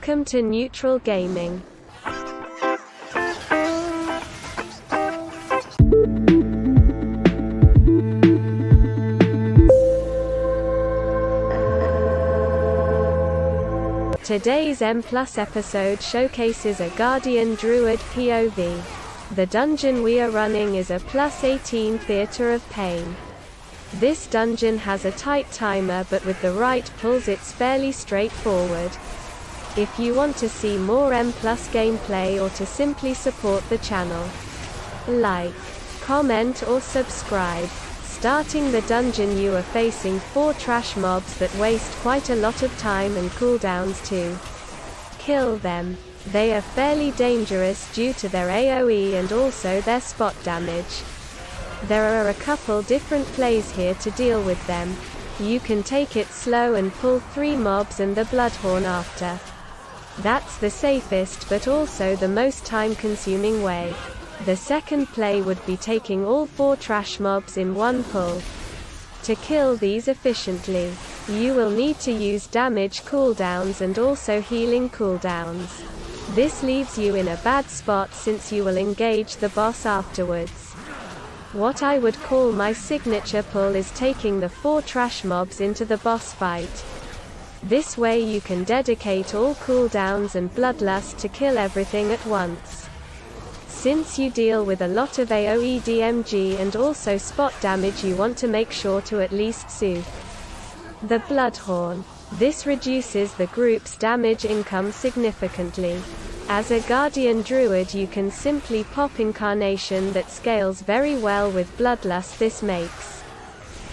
Welcome to Neutral Gaming. Today's M+ episode showcases a Guardian Druid POV. The dungeon we are running is a +18 Theatre of Pain. This dungeon has a tight timer, but with the right pulls it's fairly straightforward. If you want to see more M+ gameplay or to simply support the channel, like, comment or subscribe. Starting the dungeon, you are facing 4 trash mobs that waste quite a lot of time and cooldowns to kill them. They are fairly dangerous due to their AoE and also their spot damage. There are a couple different plays here to deal with them. You can take it slow and pull 3 mobs and the Bloodhorn after. That's the safest but also the most time-consuming way. The second play would be taking all 4 trash mobs in one pull. To kill these efficiently, you will need to use damage cooldowns and also healing cooldowns. This leaves you in a bad spot since you will engage the boss afterwards. What I would call my signature pull is taking the 4 trash mobs into the boss fight. This way you can dedicate all cooldowns and bloodlust to kill everything at once. Since you deal with a lot of AoE DMG and also spot damage, you want to make sure to at least soothe the Bloodhorn. This reduces the group's damage income significantly. As a Guardian Druid you can simply pop Incarnation that scales very well with Bloodlust. This makes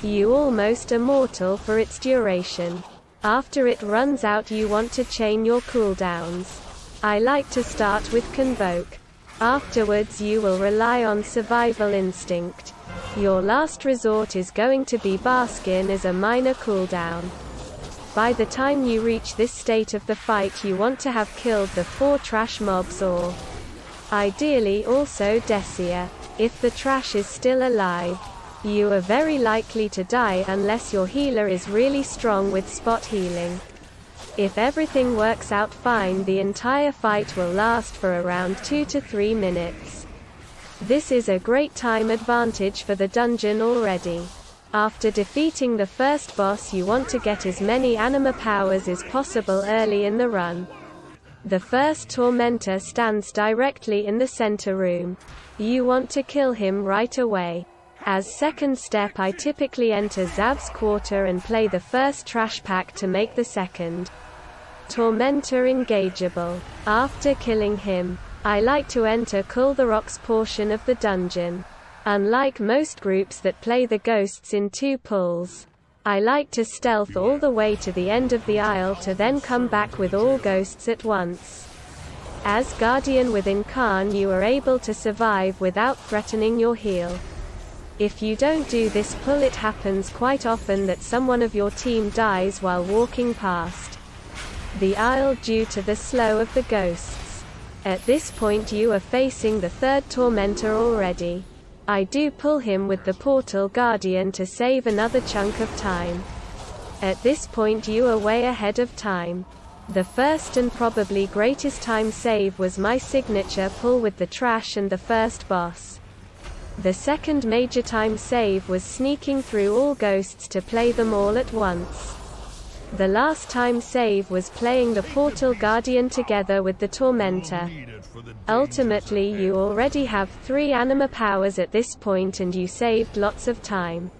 you almost immortal for its duration. After it runs out you want to chain your cooldowns. I like to start with Convoke. Afterwards you will rely on Survival Instinct. Your last resort is going to be Baskin as a minor cooldown. By the time you reach this state of the fight you want to have killed the 4 trash mobs, or ideally also Decia. If the trash is still alive, you are very likely to die unless your healer is really strong with spot healing. If everything works out fine, the entire fight will last for around 2 to 3 minutes. This is a great time advantage for the dungeon already. After defeating the first boss you want to get as many anima powers as possible early in the run. The first Tormentor stands directly in the center room. You want to kill him right away. As second step I typically enter Zav's Quarter and play the first trash pack to make the second Tormentor engageable. After killing him, I like to enter Kul'Thurok's portion of the dungeon. Unlike most groups that play the ghosts in 2 pulls, I like to stealth all the way to the end of the aisle to then come back with all ghosts at once. As Guardian with Incarn you are able to survive without threatening your heal. If you don't do this pull, it happens quite often that someone of your team dies while walking past the aisle due to the slow of the ghosts. At this point you are facing the 3rd Tormentor already. I do pull him with the Portal Guardian to save another chunk of time. At this point you are way ahead of time. The first and probably greatest time save was my signature pull with the trash and the first boss. The second major time save was sneaking through all ghosts to play them all at once. The last time save was playing the Portal Guardian together with the Tormentor. Ultimately you already have 3 anima powers at this point and you saved lots of time.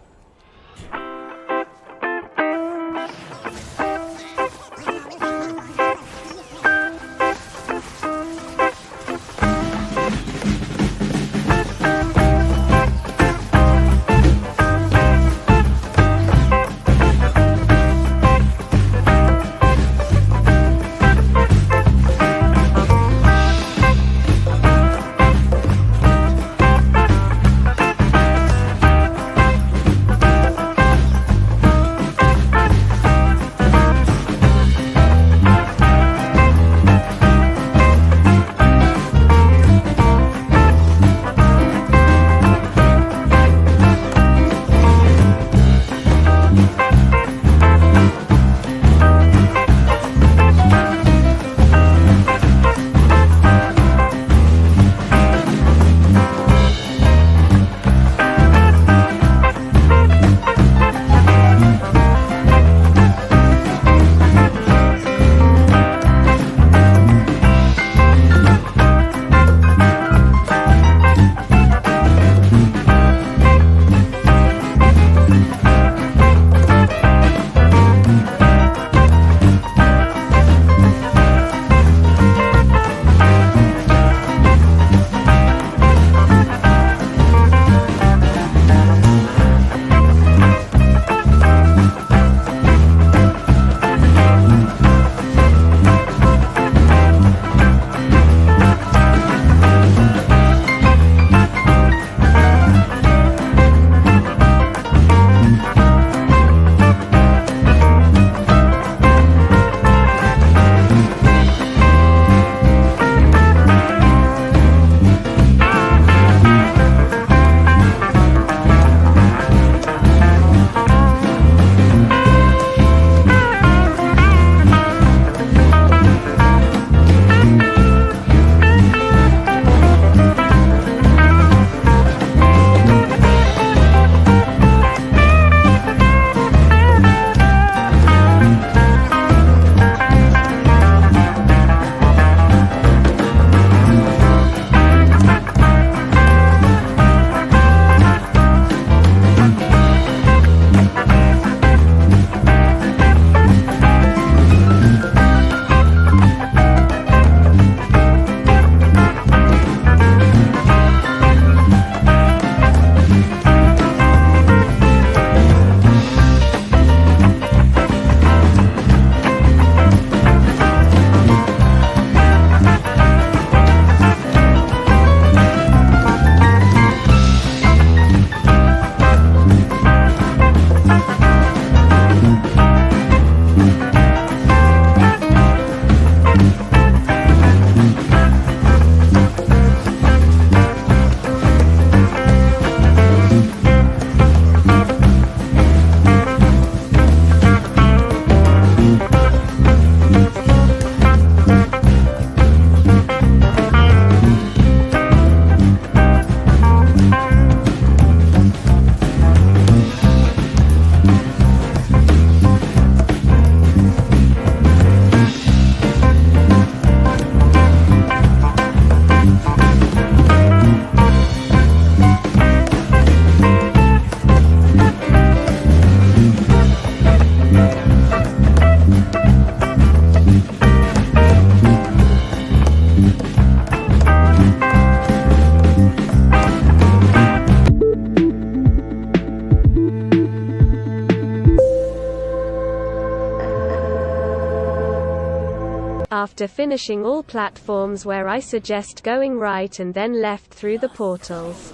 after finishing all platforms where I suggest going right and then left through the portals.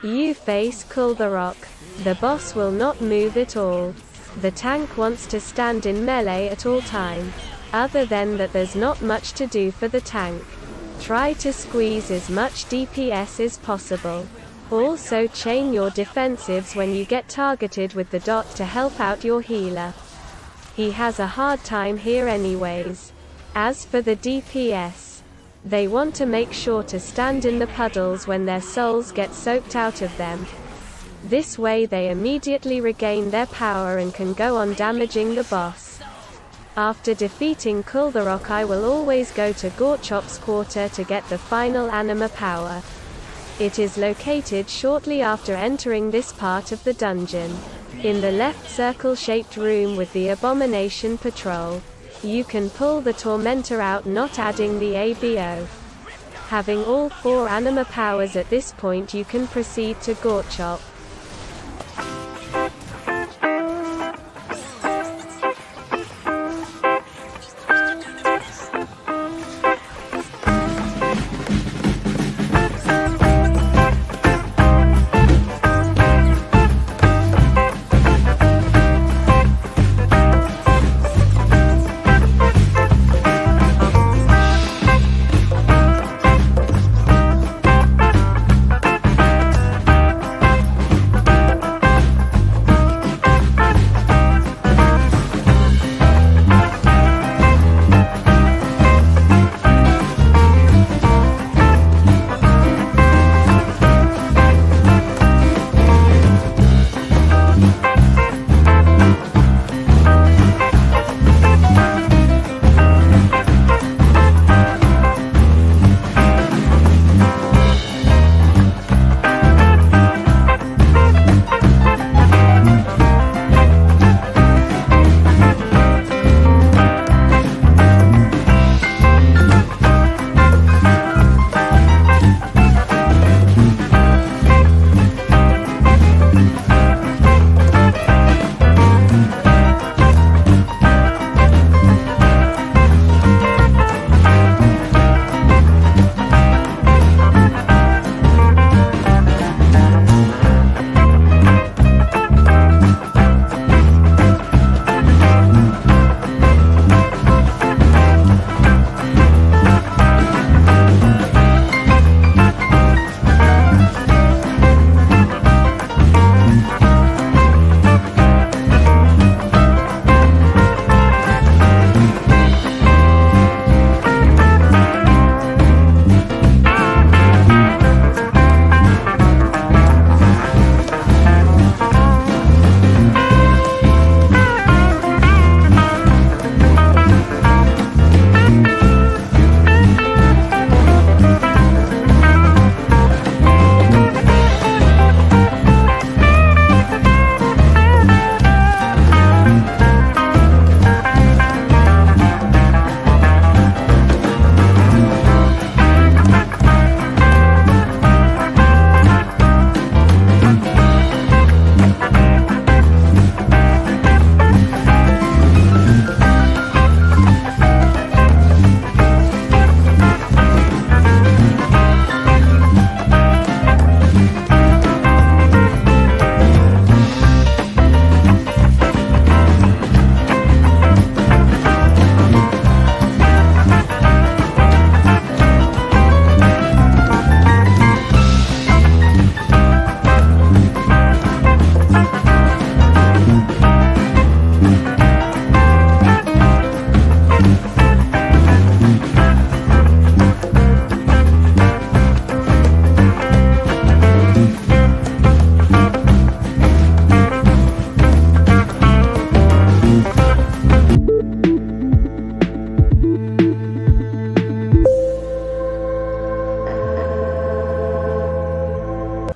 You face Kul'Thurok. The boss will not move at all. The tank wants to stand in melee at all time. Other than that, there's not much to do for the tank. Try to squeeze as much DPS as possible. Also chain your defensives when you get targeted with the dot to help out your healer. He has a hard time here anyways. As for the DPS, they want to make sure to stand in the puddles when their souls get soaked out of them. This way they immediately regain their power and can go on damaging the boss. After defeating Kul'Thurok, I will always go to Garchop's quarter to get the final anima power. It is located shortly after entering this part of the dungeon. In the left circle-shaped room with the Abomination Patrol. You can pull the Tormentor out, not adding the ABO. Having all 4 anima powers at this point, you can proceed to Garchop.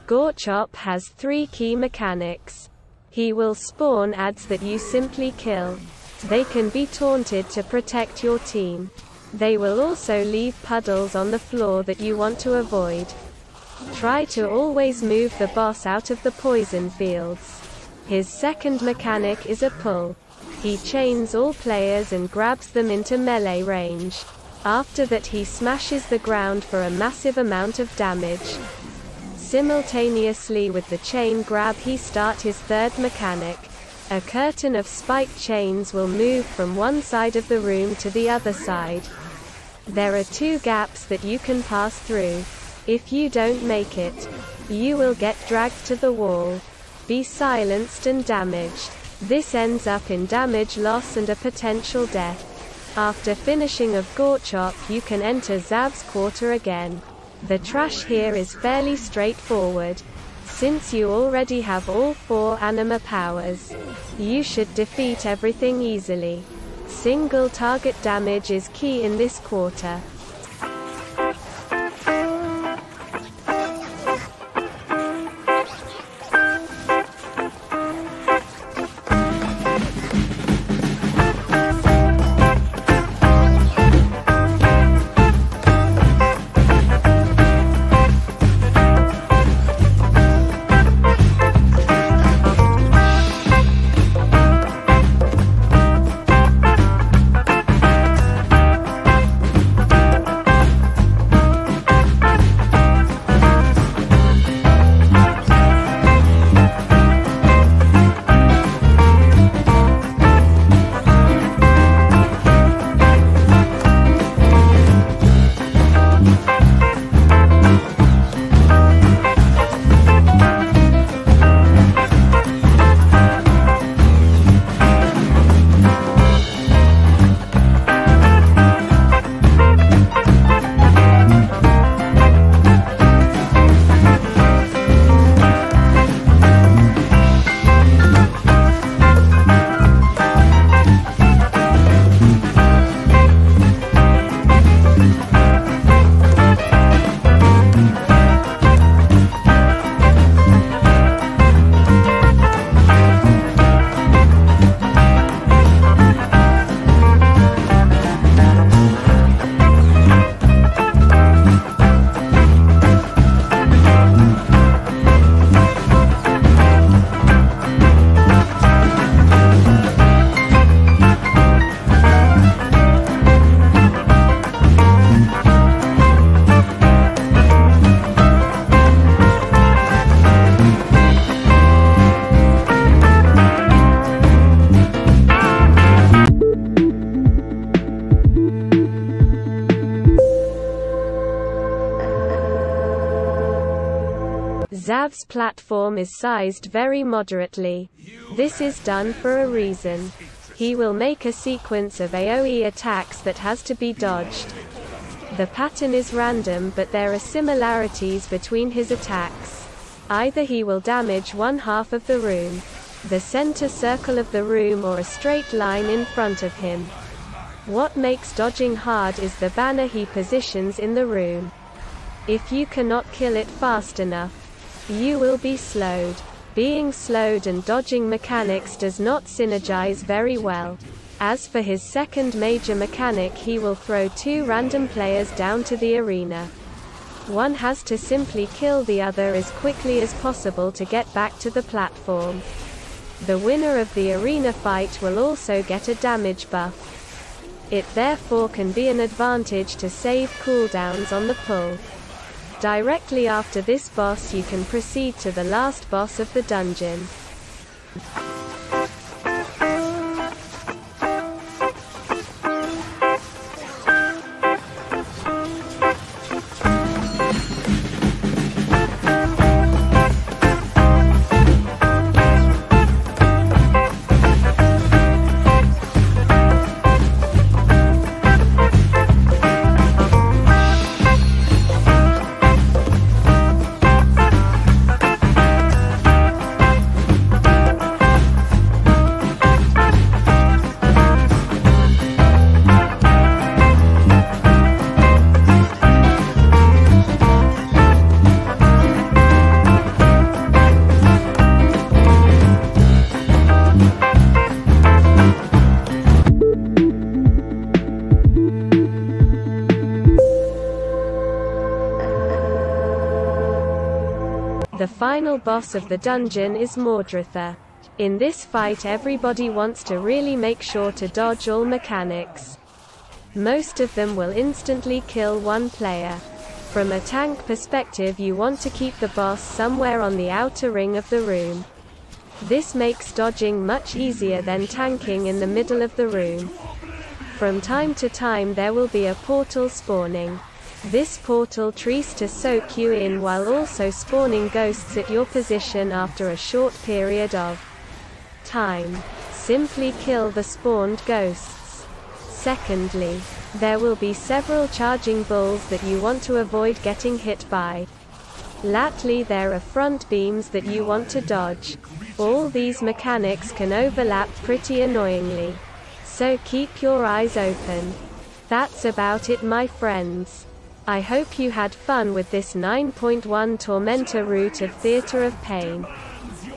Garchop has 3 key mechanics. He will spawn adds that you simply kill. They can be taunted to protect your team. They will also leave puddles on the floor that you want to avoid. Try to always move the boss out of the poison fields. His second mechanic is a pull. He chains all players and grabs them into melee range. After that he smashes the ground for a massive amount of damage. Simultaneously with the chain grab he starts his third mechanic. A curtain of spiked chains will move from one side of the room to the other side. There are 2 gaps that you can pass through. If you don't make it, you will get dragged to the wall, be silenced and damaged. This ends up in damage loss and a potential death. After finishing of Gorchok you can enter Zab's quarter again. The trash here is fairly straightforward. Since you already have all 4 anima powers, you should defeat everything easily. Single target damage is key in this quarter. Zav's platform is sized very moderately. This is done for a reason. He will make a sequence of AoE attacks that has to be dodged. The pattern is random, but there are similarities between his attacks. Either he will damage one half of the room, the center circle of the room, or a straight line in front of him. What makes dodging hard is the banner he positions in the room. If you cannot kill it fast enough, you will be slowed. Being slowed and dodging mechanics does not synergize very well. As for his second major mechanic, he will throw 2 random players down to the arena. One has to simply kill the other as quickly as possible to get back to the platform. The winner of the arena fight will also get a damage buff. It therefore can be an advantage to save cooldowns on the pull. Directly after this boss you can proceed to the last boss of the dungeon. The final boss of the dungeon is Mordretha. In this fight everybody wants to really make sure to dodge all mechanics. Most of them will instantly kill one player. From a tank perspective you want to keep the boss somewhere on the outer ring of the room. This makes dodging much easier than tanking in the middle of the room. From time to time there will be a portal spawning. This portal tries to soak you in while also spawning ghosts at your position after a short period of time. Simply kill the spawned ghosts. Secondly, there will be several charging bulls that you want to avoid getting hit by. Lastly, there are front beams that you want to dodge. All these mechanics can overlap pretty annoyingly. So keep your eyes open. That's about it, my friends. I hope you had fun with this 9.1 Tormentor route of Theater of Pain.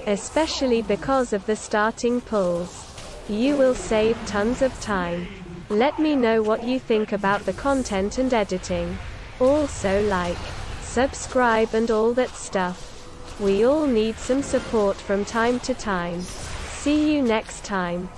Especially because of the starting pulls. You will save tons of time. Let me know what you think about the content and editing. Also like, subscribe and all that stuff. We all need some support from time to time. See you next time.